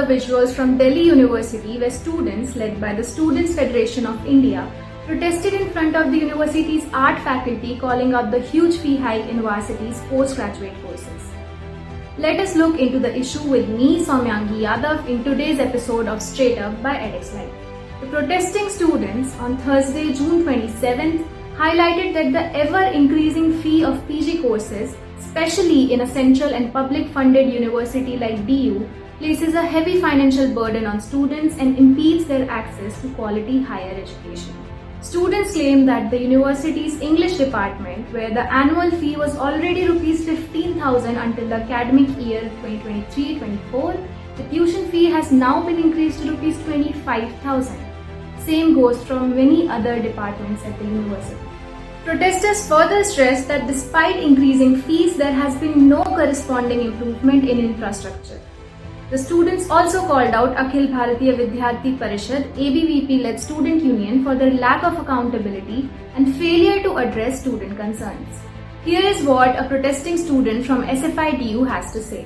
visuals from Delhi University where students, led by the Students Federation of India, protested in front of the university's art faculty calling out the huge fee hike in varsity's postgraduate courses. Let us look into the issue with me, Soumyangi Yadav, in today's episode of Straight Up by edX Live. The protesting students on Thursday, June 27th, highlighted that the ever-increasing fee of PG courses, especially in a central and public-funded university like DU, places a heavy financial burden on students and impedes their access to quality higher education. Students claim that the university's English department, where the annual fee was already Rs 15,000 until the academic year 2023-24, the tuition fee has now been increased to Rs 25,000. Same goes from many other departments at the university. Protesters further stressed that despite increasing fees, there has been no corresponding improvement in infrastructure. The students also called out Akhil Bharatiya Vidyarthi Parishad, ABVP-led student union, for their lack of accountability and failure to address student concerns. Here is what a protesting student from SFI-DU has to say.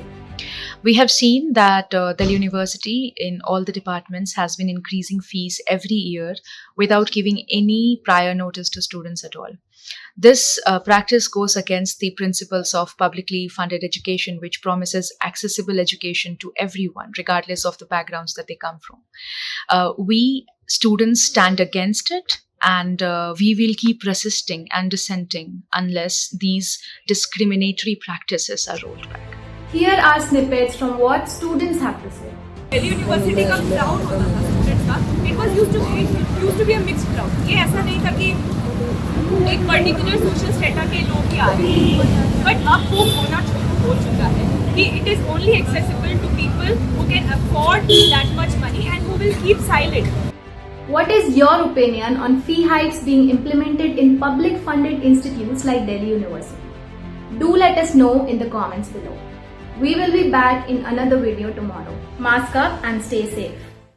We have seen that Delhi University in all the departments has been increasing fees every year without giving any prior notice to students at all. This practice goes against the principles of publicly funded education, which promises accessible education to everyone, regardless of the backgrounds that they come from. We students stand against it, and we will keep resisting and dissenting unless these discriminatory practices are rolled back. Here are snippets from what students have to say. Delhi University का crowd होता था students का, it used to be a mixed crowd. ये ऐसा नहीं था कि एक particular social strata के लोग ही आ रहे हैं. But अब वो होना हो चुका है कि it is only accessible to people who can afford that much money and who will keep silent. What is your opinion on fee hikes being implemented in public funded institutes like Delhi University? Do let us know in the comments below. We will be back in another video tomorrow. Mask up and stay safe.